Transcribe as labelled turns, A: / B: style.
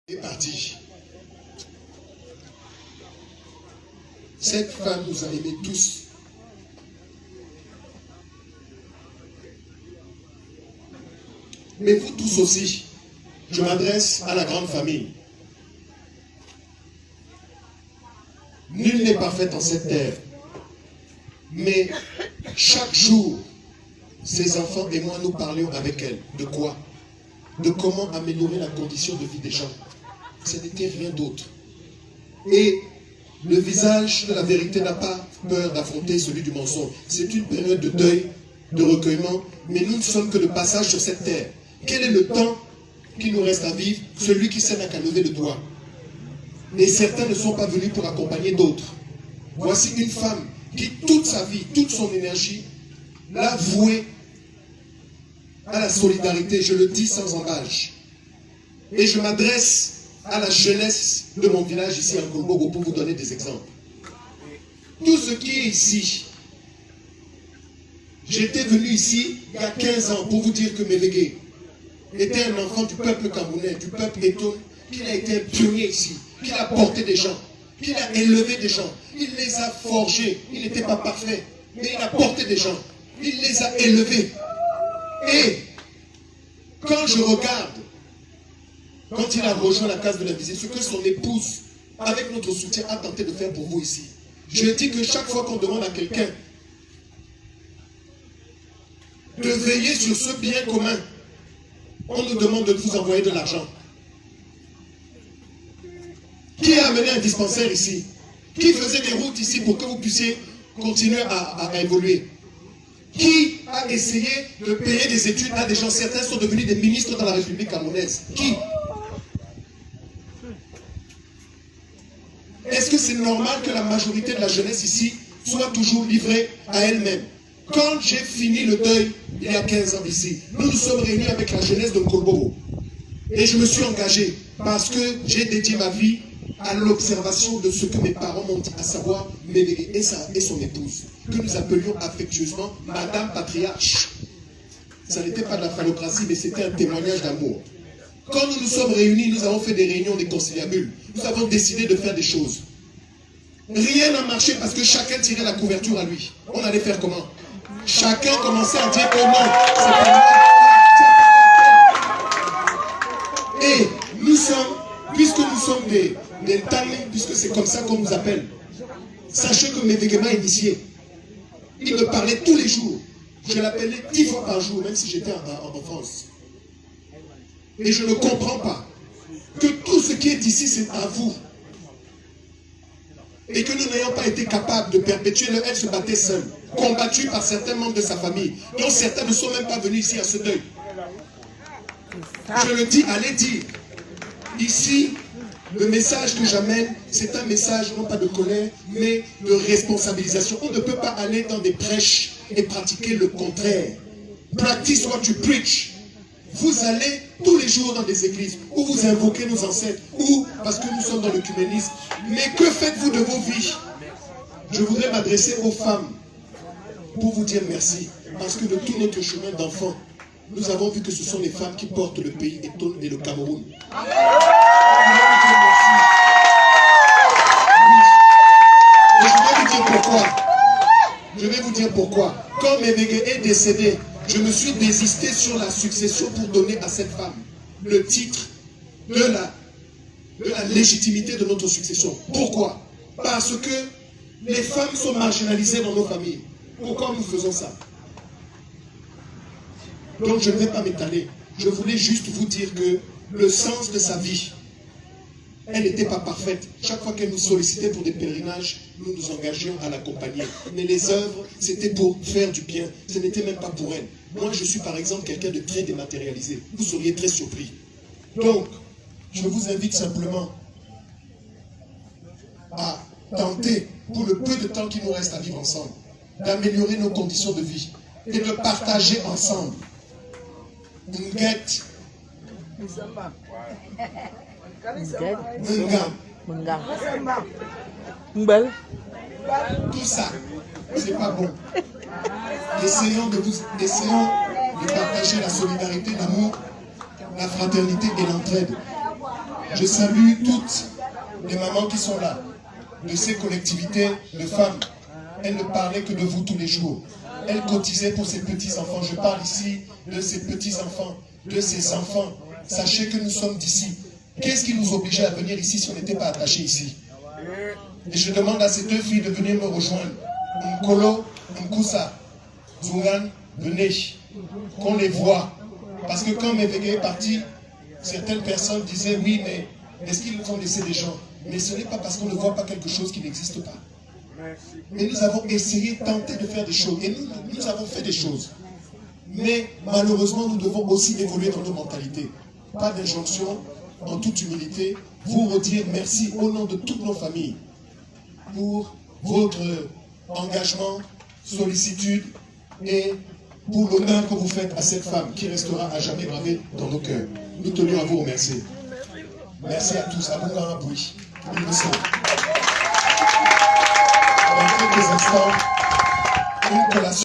A: est partie. Cette femme nous a aimés tous. Mais vous tous aussi, je m'adresse à la grande famille. Nul n'est parfait en cette terre. Mais chaque jour, ses enfants et moi, nous parlions avec elle. De quoi? De comment améliorer la condition de vie des gens. Ce n'était rien d'autre. Et le visage de la vérité n'a pas peur d'affronter celui du mensonge. C'est une période de deuil, de recueillement, mais nous ne sommes que le passage sur cette terre. Quel est le temps qui nous reste à vivre? Celui qui sait n'a qu'à lever le doigt. Et certains ne sont pas venus pour accompagner d'autres. Voici une femme qui, toute sa vie, toute son énergie, l'a vouée à la solidarité, je le dis sans embâche. Et je m'adresse à la jeunesse de mon village ici en Kolbogo pour vous donner des exemples. Tout ce qui est ici, j'étais venu ici il y a 15 ans pour vous dire que Mévégué était un enfant du peuple camerounais, du peuple éton, qu'il a été un pionnier ici, qu'il a porté des gens, qu'il a élevé des gens, il les a forgés, il n'était pas parfait, mais il a porté des gens, il les a élevés. Et quand je regarde, quand il a rejoint la case de la visite, ce que son épouse, avec notre soutien, a tenté de faire pour vous ici, je dis que chaque fois qu'on demande à quelqu'un de veiller sur ce bien commun, on nous demande de vous envoyer de l'argent. Qui a amené un dispensaire ici? Qui faisait des routes ici pour que vous puissiez continuer à évoluer? Qui a essayé de payer des études à des gens? Certains sont devenus des ministres dans la République camerounaise. Qui? Est-ce que c'est normal que la majorité de la jeunesse ici soit toujours livrée à elle-même? Quand j'ai fini le deuil, il y a 15 ans ici, nous nous sommes réunis avec la jeunesse de Kolbogo. Et je me suis engagé parce que j'ai dédié ma vie à l'observation de ce que mes parents m'ont dit, à savoir Mévégué et son épouse, que nous appelions affectueusement Madame Patriarche. Ça n'était pas de la phallocratie, mais c'était un témoignage d'amour. Quand nous nous sommes réunis, nous avons fait des réunions, des conciliabules. Nous avons décidé de faire des choses. Rien n'a marché parce que chacun tirait la couverture à lui. On allait faire comment? Chacun commençait à dire oh non, c'est pas moi. Et nous sommes, puisque nous sommes des talents, puisque c'est comme ça qu'on nous appelle, sachez que Mévégué m'a initié. Il me parlait tous les jours. Je l'appelais 10 fois par jour, même si j'étais en France. Et je ne comprends pas que tout ce qui est ici, c'est à vous. Et que nous n'ayons pas été capables de perpétuer, elle se battait seule, combattue par certains membres de sa famille, dont certains ne sont même pas venus ici à ce deuil. Je le dis, allez dire. Ici, le message que j'amène, c'est un message non pas de colère, mais de responsabilisation. On ne peut pas aller dans des prêches et pratiquer le contraire. Practice what you preach. Vous allez tous les jours dans des églises où vous invoquez nos ancêtres, ou parce que nous sommes dans l'œcuménisme. Mais que faites-vous de vos vies? Je voudrais m'adresser aux femmes pour vous dire merci. Parce que de tout notre chemin d'enfants, nous avons vu que ce sont les femmes qui portent le pays et le Cameroun. Et je vais vous dire pourquoi. Je vais vous dire pourquoi. Quand Mévégué est décédé, je me suis désisté sur la succession pour donner à cette femme le titre de la légitimité de notre succession. Pourquoi? Parce que les femmes sont marginalisées dans nos familles. Pourquoi nous faisons ça? Donc je ne vais pas m'étaler. Je voulais juste vous dire que le sens de sa vie, elle n'était pas parfaite. Chaque fois qu'elle nous sollicitait pour des pèlerinages, nous nous engagions à l'accompagner. Mais les œuvres, c'était pour faire du bien. Ce n'était même pas pour elle. Moi, je suis par exemple quelqu'un de très dématérialisé. Vous seriez très surpris. Donc, je vous invite simplement à tenter, pour le peu de temps qu'il nous reste à vivre ensemble, d'améliorer nos conditions de vie et de partager ensemble. Tout ça, c'est pas bon. Essayons de partager la solidarité, l'amour, la fraternité et l'entraide. Je salue toutes les mamans qui sont là, de ces collectivités de femmes. Elles ne parlaient que de vous tous les jours. Elles cotisaient pour ces petits-enfants. Je parle ici de ces petits-enfants, de ces enfants. Sachez que nous sommes d'ici. Qu'est-ce qui nous obligeait à venir ici si on n'était pas attachés ici? Et je demande à ces deux filles de venir me rejoindre. Nkolo, Nkoussa, Zouran, venez. Qu'on les voit. Parce que quand Mevege est parti, certaines personnes disaient oui, mais est-ce qu'ils nous ont laissé des gens? Mais ce n'est pas parce qu'on ne voit pas quelque chose qui n'existe pas. Mais nous avons essayé, tenté de faire des choses. Et nous avons fait des choses. Mais malheureusement, nous devons aussi évoluer dans nos mentalités. Pas d'injonction, en toute humilité, vous redire merci au nom de toutes nos familles pour votre engagement, sollicitude et pour l'honneur que vous faites à cette femme qui restera à jamais gravée dans nos cœurs. Nous tenions à vous remercier. Merci à tous. À vous, un bruit. Dans quelques instants, une collation.